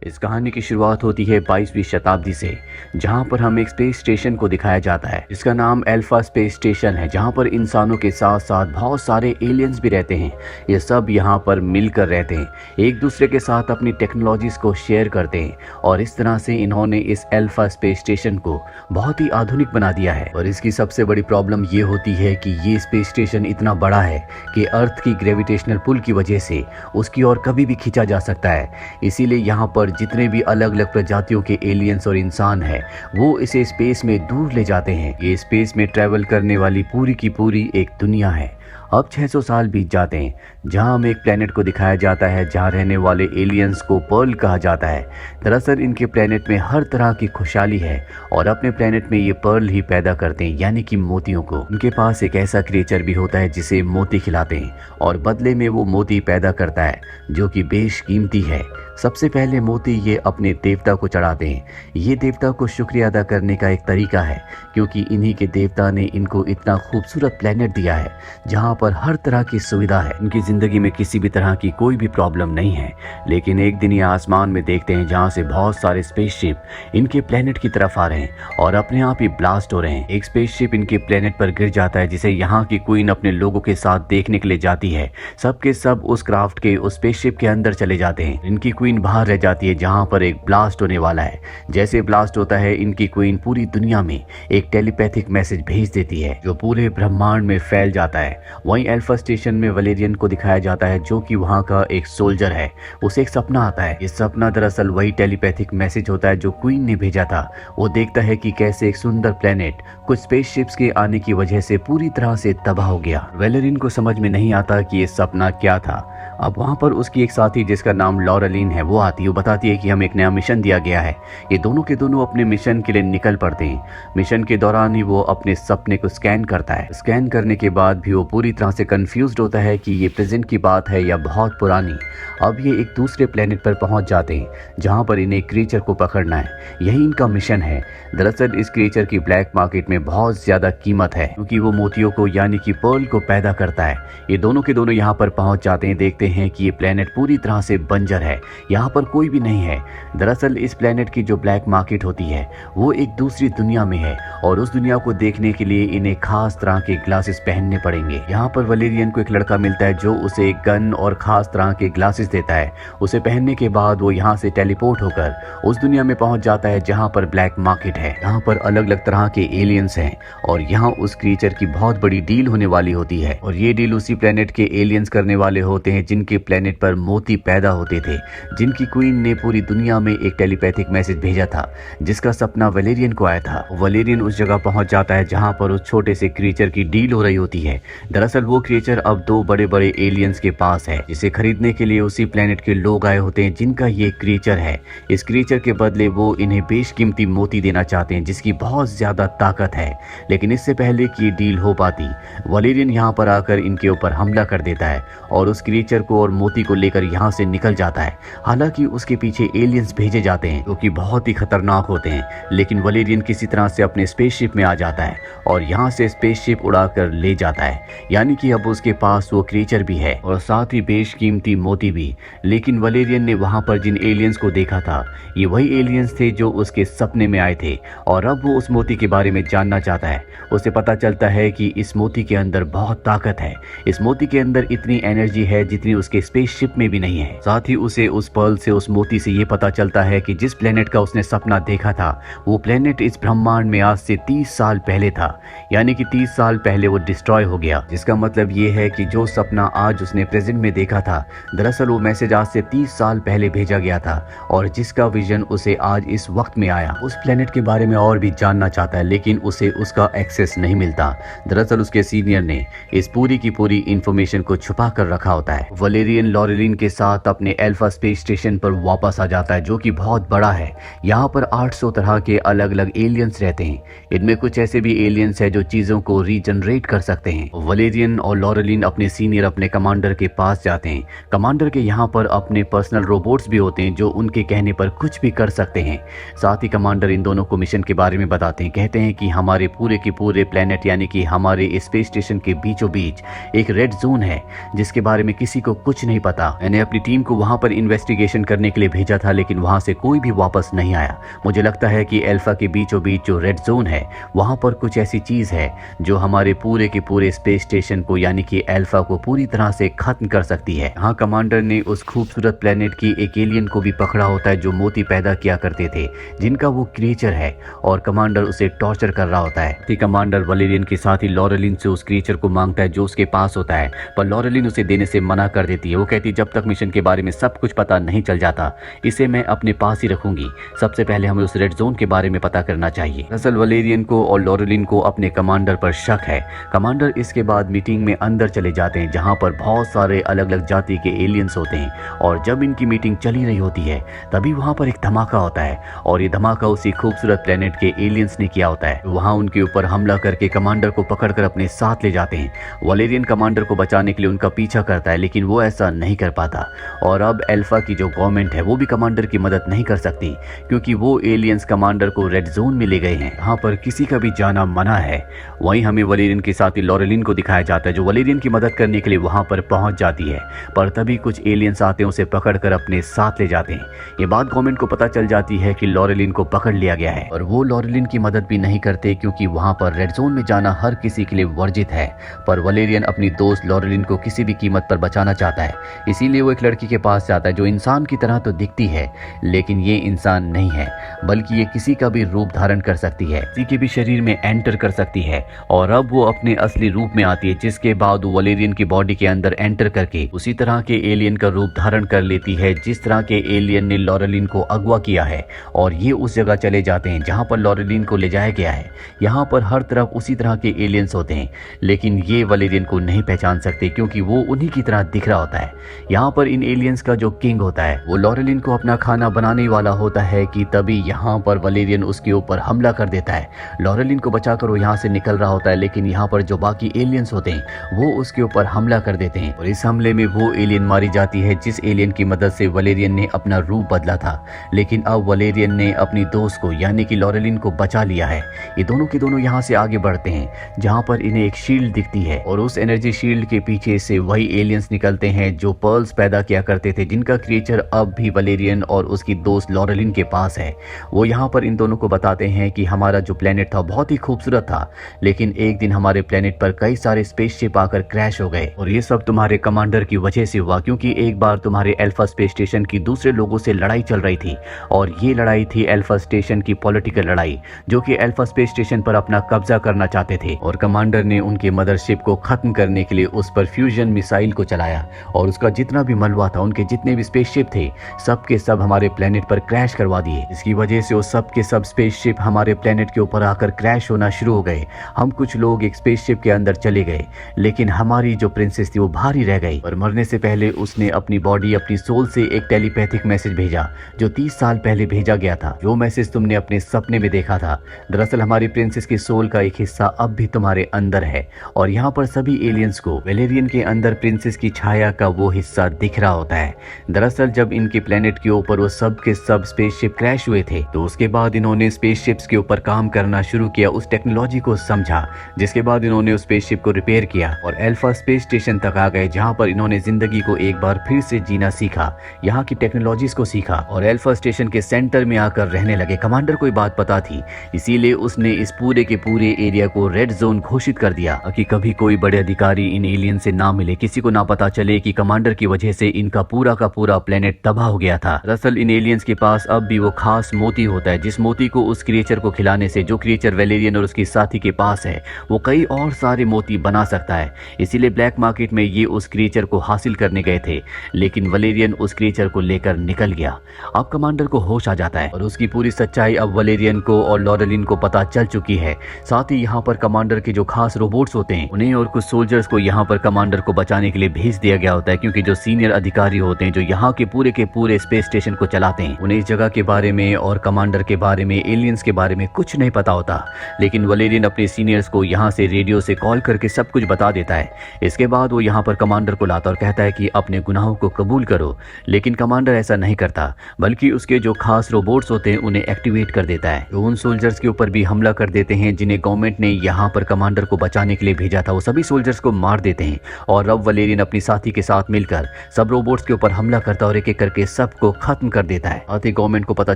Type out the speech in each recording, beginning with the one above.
इस कहानी की शुरुआत होती है 22वीं शताब्दी से, जहां पर हमें एक स्पेस स्टेशन को दिखाया जाता है जिसका नाम अल्फा स्पेस स्टेशन है, जहां पर इंसानों के साथ साथ बहुत सारे एलियंस भी रहते हैं। ये सब यहाँ पर मिलकर रहते हैं, एक दूसरे के साथ अपनी टेक्नोलॉजीज को शेयर करते हैं और इस तरह से इन्होंने इस अल्फा स्पेस स्टेशन को बहुत ही आधुनिक बना दिया है। और इसकी सबसे बड़ी प्रॉब्लम ये होती है कि ये स्पेस स्टेशन इतना बड़ा है कि अर्थ की ग्रेविटेशनल पुल की वजह से उसकी ओर कभी भी खींचा जा सकता है। इसीलिए यहाँ पर जितने भी अलग अलग प्रजातियों के एलियंस और इंसान हैं वो इसे स्पेस में दूर ले जाते हैं। ये स्पेस में ट्रैवल करने वाली पूरी की पूरी एक दुनिया है। अब 600 साल बीत जाते हैं, जहां हमें एक प्लेनेट को दिखाया जाता है जहां रहने वाले एलियंस को पर्ल कहा जाता है। दरअसल इनके प्लेनेट में हर तरह की खुशहाली है और अपने प्लेनेट में ये पर्ल ही पैदा करते हैं, यानी कि मोतियों को। उनके पास एक ऐसा क्रिएचर भी होता है जिसे मोती खिलाते हैं और बदले में वो मोती पैदा करता है जो कि बेशकीमती है। सबसे पहले मोती ये अपने देवता को चढ़ाते हैं। ये देवता को शुक्रिया अदा करने का एक तरीका है, क्योंकि इन्हीं के देवता ने इनको इतना खूबसूरत प्लेनेट दिया है जहां पर हर तरह की सुविधा है। उनकी जिंदगी में किसी भी तरह की कोई भी प्रॉब्लम नहीं है। लेकिन एक दिन ये आसमान में देखते हैं जहां से बहुत सारे स्पेसशिप इनके प्लेनेट की तरफ आ रहे हैं और अपने आप ही ब्लास्ट हो रहे हैं। एक स्पेसशिप इनके प्लेनेट पर गिर जाता है जिसे यहाँ की क्वीन अपने लोगों के साथ देखने के लिए जाती है। सब के सब उस क्राफ्ट के उस स्पेसशिप के अंदर चले जाते हैं। इनकी क्वीन बाहर रह जाती है जहां पर एक ब्लास्ट होने वाला है। जैसे ब्लास्ट होता है इनकी क्वीन पूरी दुनिया में एक टेलीपैथिक मैसेज भेज देती है जो पूरे ब्रह्मांड में फैल जाता है। वहीं अल्फा स्टेशन में वलेरियन को दिखाया जाता है जो कि वहां का एक सोल्जर है। उसे एक सपना आता है। ये सपना दरअसल वही टेलीपैथिक मैसेज होता है जो क्वीन ने भेजा था। वो देखता है कि कैसे एक सुंदर प्लेनेट कुछ स्पेसशिप्स के आने की वजह से पूरी तरह से तबाह हो गया। वलेरियन को समझ में नहीं आता कि ये सपना क्या था। अब वहां पर उसकी एक साथी जिसका नाम लॉरेलिन है वो आती है। वो बताती है कि हमें एक नया मिशन दिया गया है। ये दोनों के दोनों अपने मिशन के लिए निकल पड़ते हैं। मिशन के दौरान ही वो अपने सपने को स्कैन करता है। स्कैन करने के बाद भी वो पूरी तरह से कंफ्यूज्ड होता है कि ये प्रेजेंट की बात है या बहुत पुरानी। अब ये एक दूसरे प्लेनेट पर पहुंच जाते हैं जहां पर इन्हें क्रीचर को पकड़ना है। यही इनका मिशन है। दरअसल इस क्रीचर की ब्लैक मार्केट में बहुत ज्यादा कीमत है क्योंकि वो मोतियों को यानी कि पर्ल को पैदा करता है। ये दोनों के दोनों यहाँ पर पहुंच जाते हैं। देखते हैं कि ये प्लेनेट पूरी तरह से बंजर है, यहाँ पर कोई भी नहीं है। दरअसल इस प्लेनेट की जो ब्लैक मार्केट होती है वो एक दूसरी दुनिया में है और उस दुनिया को देखने के लिए इन्हें खास तरह के ग्लासेस पहनने पड़ेंगे। यहाँ पर वलेरियन को एक लड़का मिलता है जो उसे एक गन और खास तरह के ग्लासेस देता है। उसे पहनने के बाद वो यहाँ से टेलीपोर्ट होकर उस दुनिया में पहुंच जाता है जहाँ पर ब्लैक मार्केट है। यहाँ पर अलग अलग तरह के एलियंस हैं और यहाँ उस क्रीचर की बहुत बड़ी डील होने वाली होती है और ये डील उसी प्लेनेट के एलियंस करने वाले होते हैं जिनके प्लेनेट पर मोती पैदा होते थे, जिनकी क्वीन ने पूरी दुनिया में एक टेलीपैथिक मैसेज भेजा था जिसका सपना वलेरियन को आया था। वलेरियन उस जगह पहुंच जाता है जहां पर उस छोटे से क्रीचर की डील हो रही होती है। दरअसल वो क्रीचर अब दो बड़े बड़े एलियंस के पास है जिसे खरीदने के लिए उसी प्लेनेट के लोग आए होते हैं जिनका ये क्रीचर है। इस क्रीचर के बदले वो इन्हें बेशकीमती मोती देना चाहते हैं जिसकी बहुत ज्यादा ताकत है। लेकिन इससे पहले कि डील हो पाती वलेरियन यहाँ पर आकर इनके ऊपर हमला कर देता है और उस क्रीचर को और मोती को लेकर यहाँ से निकल जाता है। हालांकि उसके पीछे एलियंस भेजे जाते हैं जो कि बहुत ही खतरनाक होते हैं, लेकिन वलेरियन किसी तरह से अपने स्पेसशिप में आ जाता है और यहाँ से स्पेसशिप उड़ाकर ले जाता है। यानी कि अब उसके पास वो क्रीचर भी है और साथ ही बेशकीमती मोती भी। लेकिन वलेरियन ने वहाँ पर जिन एलियंस को देखा था ये वही एलियंस थे जो उसके सपने में आए थे और अब वो उस मोती के बारे में जानना चाहता है। उसे पता चलता है कि इस मोती के अंदर बहुत ताकत है। इस मोती के अंदर इतनी एनर्जी है जितनी उसके स्पेसशिप में भी नहीं है। साथ ही उसे उस पर्ल से उस मोती से ये पता चलता है कि जिस प्लेनेट का उसने सपना देखा था वो प्लेनेट इस ब्रह्मांड में आज से 30 साल पहले था। यानी कि 30 साल पहले वो डिस्ट्रॉय हो गया, जिसका मतलब ये है कि जो सपना आज उसने प्रेजेंट में देखा था दरअसल वो मैसेज आज से 30 साल पहले भेजा गया था और जिसका विजन उसे आज इस वक्त में आया। उस प्लेनेट के बारे में और भी जानना चाहता है लेकिन उसे उसका एक्सेस नहीं मिलता। दरअसल उसके सीनियर ने इस पूरी की पूरी इंफॉर्मेशन को छुपा कर रखा होता है। वलेरियन लॉरेलिन के साथ अपने अल्फा स्पेस स्टेशन पर वापस आ जाता है जो कि बहुत बड़ा है। यहाँ पर 800 तरह के अलग अलग एलियंस रहते हैं। इनमें कुछ ऐसे भी एलियंस है जो चीजों को रीजनरेट कर सकते हैं। वलेरियन और लॉरेलिन अपने सीनियर अपने कमांडर के पास जाते हैं। कमांडर के यहाँ पर अपने पर्सनल रोबोट्स भी होते हैं जो उनके कहने पर कुछ भी कर सकते हैं। साथ ही कमांडर इन दोनों को मिशन के बारे में बताते हैं। कहते हैं कि हमारे पूरे के पूरे प्लेनेट यानी कि हमारे स्पेस स्टेशन के बीचों बीच एक रेड जोन है जिसके बारे में किसी को कुछ नहीं पता। मैंने अपनी टीम को वहां पर इन्वेस्टिगेशन करने के लिए भेजा था लेकिन वहां से कोई भी वापस नहीं आया। मुझे लगता है कि अल्फा के बीचों बीच जो रेड जोन है वहां पर कुछ ऐसी चीज है जो हमारे पूरे के पूरे स्पेस स्टेशन को यानी कि अल्फा को पूरी तरह से खत्म कर सकती है। हाँ, कमांडर ने उस खूबसूरत प्लेनेट की एक एलियन को भी पकड़ा होता है जो मोती पैदा किया करते थे, जिनका वो क्रिएचर है और कमांडर उसे टॉर्चर कर रहा होता है। कमांडर वलेरियन के साथ ही लॉरेलिन से उस क्रिएचर को मांगता है जो उसके पास होता है, पर लॉरेलिन उसे देने से मना कर देती है। वो कहती है जब तक मिशन के बारे में सब कुछ पता नहीं चल जाता इसे मैं अपने पास ही रखूंगी। सबसे पहले हमें उस रेड जोन के बारे में पता करना चाहिए। दरअसल वलेरियन को और लॉरेलिन को अपने कमांडर पर शक है। कमांडर इसके बाद मीटिंग में अंदर चले जाते हैं जहां पर बहुत सारे अलग अलग जाति के एलियंस होते हैं और जब इनकी मीटिंग चली रही होती है तभी वहां पर एक धमाका होता है और ये धमाका उसी खूबसूरत प्लेनेट के एलियंस ने किया होता है। वहां उनके ऊपर हमला करके कमांडर को पकड़कर अपने साथ ले जाते हैं। वलेरियन कमांडर को बचाने के लिए उनका पीछा करता है लेकिन वो ऐसा नहीं कर पाता और अब अल्फा की जो गवर्नमेंट है वो भी कमांडर की मदद नहीं कर सकती क्योंकि वो एलियंस कमांडर को रेड जोन में ले गए हैं, यहाँ पर किसी का भी जाना मना है। वहीं हमें वलेरियन के साथ ही लॉरेलिन को दिखाया जाता है जो वलेरियन की मदद करने के लिए वहां पर पहुंच जाती है, पर तभी कुछ एलियंस आते हैं उसे पकड़कर अपने साथ ले जाते हैं। ये बात गवर्नमेंट को पता चल जाती है कि लॉरेलिन को पकड़ लिया गया है और वो लॉरेलिन की मदद भी नहीं करते क्योंकि वहां पर रेड जोन में जाना हर किसी के लिए वर्जित है। पर वलेरियन अपनी दोस्त लॉरेलिन को किसी भी कीमत पर बचाना चाहता है, इसीलिए वो एक लड़की के पास जाता है जो इंसान की तरह तो दिखती है लेकिन ये इंसान नहीं है बल्कि ये किसी का भी रूप धारण कर सकती है, किसी के भी शरीर में एंटर कर सकती है और अब वो अपने असली रूप में आती है जिसके बाद वो वलेरियन की बॉडी के अंदर एंटर करके उसी तरह के एलियन का रूप धारण कर लेती है जिस तरह के एलियन ने लॉरेलिन को अगवा किया है और ये उस जगह चले जाते हैं जहां पर लॉरेलिन को ले जाया गया है। यहाँ पर हर तरफ उसी तरह के एलियंस होते हैं लेकिन ये वलेरियन को नहीं पहचान सकते क्योंकि वो उन्हीं की तरह दिख रहा होता है। यहाँ पर इन एलियंस का जो किंग होता है वो लॉरेलिन को अपना खाना बनाने वाला होता है कि तभी यहाँ पर वलेरियन उसके ऊपर हमला कर देता है। लॉरेलिन को बचाकर वो यहाँ से निकल रहा होता है लेकिन यहाँ पर जो बाकी एलियंस होते हैं वो उसके ऊपर हमला कर देते हैं और इस हमले में वो एलियन मारी जाती है जिस एलियन की मदद से वलेरियन ने अपना रूप बदला था। लेकिन अब वलेरियन ने अपनी दोस्त को यानी कि लॉरेलिन को बचा लिया है। ये दोनों के दोनों यहाँ से आगे बढ़ते हैं जहाँ पर इन्हें एक शील्ड दिखती है और उस एनर्जी शील्ड के पीछे से वही एलियंस निकलते हैं जो पर्ल्स पैदा किया करते थे, जिनका क्रिएचर अब भी वलेरियन और उसकी दोस्त लॉरेलिन के पास है। वो यहाँ पर इन दोनों को बताते हैं कि हमारा जो प्लेनेट था बहुत ही खूबसूरत था लेकिन एक दिन हमारे प्लेनेट पर कई सारे स्पेसशिप आकर क्रैश हो गए और ये सब तुम्हारे कमांडर की वजह से हुआ क्योंकि एक बार तुम्हारे अल्फा स्पेस स्टेशन की दूसरे लोगों से लड़ाई चल रही थी और ये लड़ाई थी अल्फा स्टेशन की पॉलिटिकल लड़ाई जो कि अल्फा स्पेस स्टेशन पर अपना कब्जा करना चाहते थे और कमांडर ने उनके मदरशिप को खत्म करने के लिए उस पर फ्यूजन मिसाइल को चलाया और उसका जितना भी मलबा था, उनके जितने भी स्पेसशिप थे सब के सब हमारे प्लेनेट पर क्रैश करवा दिए। इसकी वजह से वो सब के सब स्पेसशिप हमारे प्लेनेट के ऊपर आकर क्रैश होना शुरू हो गए। हम कुछ लोग एक स्पेसशिप के अंदर चले गए लेकिन हमारी जो प्रिंसेस थी वो बाहर ही रह गई और मरने से पहले उसने अपनी बॉडी अपनी सोल से एक टेलीपैथिक मैसेज भेजा जो 30 साल पहले भेजा गया था, जो मैसेज तुमने अपने सपने में देखा था। दरअसल हमारी प्रिंसेस की सोल का एक हिस्सा अब भी तुम्हारे अंदर है और यहाँ पर सभी एलियंस को वलेरियन के अंदर प्रिंसेस की छाया का वो हिस्सा दिख रहा होता है। दरअसल जब इनके प्लेनेट के ऊपर वो सब के सब स्पेसशिप क्रैश हुए थे तो उसके बाद इन्होंने स्पेसशिप्स के ऊपर काम करना शुरू किया, उस टेक्नोलॉजी को समझा, जिसके बाद इन्होंने उस स्पेसशिप को रिपेयर किया और अल्फा स्पेस स्टेशन तक आ गए जहाँ पर इन्होंने जिंदगी को एक बार फिर से जीना सीखा, यहाँ की टेक्नोलॉजीज को सीखा और अल्फा स्टेशन के सेंटर में आकर रहने लगे। कमांडर को बात पता थी इसीलिए उसने इस पूरे के पूरे एरिया को रेड जोन घोषित कर दिया कि कभी कोई बड़े अधिकारी इन एलियन से ना मिले, किसी को ना पता चले कि कमांडर की वजह से इनका पूरा का पूरा प्लेनेट तबाह हो गया था। दरअसल इन एलियंस के पास अब भी वो खास मोती होता है जिस मोती को उस क्रिएचर को खिलाने से, जो क्रिएचर वलेरियन और उसकी साथी के पास है, वो कई और सारे मोती बना सकता है। इसीलिए ब्लैक मार्केट में ये उस क्रिएचर को हासिल करने गए थे लेकिन वलेरियन उस क्रिएचर को लेकर निकल गया। अब कमांडर को होश आ जाता है और उसकी पूरी सच्चाई अब वलेरियन को और लॉरेलिन को पता चल चुकी है। साथ ही यहाँ पर कमांडर के जो खास रोबोट्स होते हैं उन्हें और कुछ सोल्जर्स को यहाँ पर कमांडर को बचाने के लिए भेज दिया गया होता है क्योंकि जो सीनियर अधिकारी होते हैं जो यहाँ के पूरे स्पेस स्टेशन को चलाते हैं उन्हें इस जगह के बारे में और कमांडर के बारे में, एलियंस के बारे में कुछ नहीं पता होता। लेकिन वलेरियन अपने सीनियर्स को यहाँ से रेडियो से कॉल करके करके सब कुछ बता देता है। इसके बाद वो यहाँ पर कमांडर को लाता और कहता है कि अपने गुनाहों को कबूल करो, लेकिन कमांडर ऐसा नहीं करता, बल्कि उसके जो खास रोबोट्स होते हैं उन्हें एक्टिवेट कर देता है। तो उन सोल्जर्स के ऊपर भी हमला कर देते हैं जिन्हें गवर्नमेंट ने यहाँ पर कमांडर को बचाने के लिए भेजा था। वो सभी सोल्जर्स को मार देते हैं और अब वलेरियन अपनी साथी के साथ मिलकर सब रोबोट्स के ऊपर हमला करता है और एक एक करके सबको खत्म कर देता है। साथ ही गवर्नमेंट को पता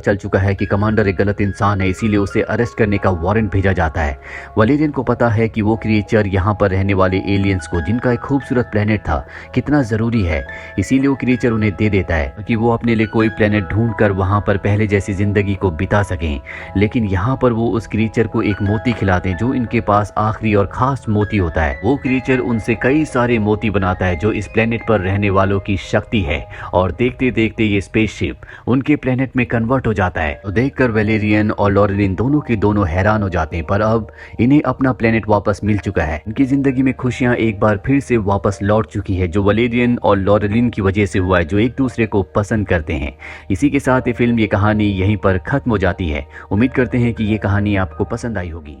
चल चुका है कि कमांडर एक गलत इंसान है, इसीलिए उसे अरेस्ट करने का वारंट भेजा जाता है। वलेरियन को पता है कि वो क्रिएचर यहाँ पर रहने वाले एलियंस को, जिनका एक खूबसूरत प्लेनेट था, कितना जरूरी है, इसीलिए वो क्रिएचर उन्हें दे देता है कि वो अपने लिए कोई प्लेनेट ढूंढ कर वहां पर पहले जैसी जिंदगी को बिता सकें। लेकिन यहाँ पर वो उस क्रिएचर को एक मोती खिलाते हैं जो इनके पास आखिरी और खास मोती होता है। वो क्रिएचर उनसे कई सारे मोती बनाता है जो इस प्लेनेट पर रहने वालों की शक्ति है, और देखते देखते ये स्पेसशिप उनके प्लेनेट में कन्वर्ट हो जाता है। तो देखकर वलेरियन और लॉरेलिन दोनों के दोनों हैरान हो जाते हैं, पर अब इन्हें अपना प्लेनेट वापस मिल चुका है। इनकी जिंदगी में खुशियां एक बार फिर से वापस लौट चुकी है, जो वलेरियन और लॉरेलिन की वजह से हुआ है, जो एक दूसरे को पसंद करते हैं। इसी के साथ ये फिल्म, ये कहानी यहीं पर खत्म हो जाती है। उम्मीद करते हैं कि ये कहानी आपको पसंद आई होगी।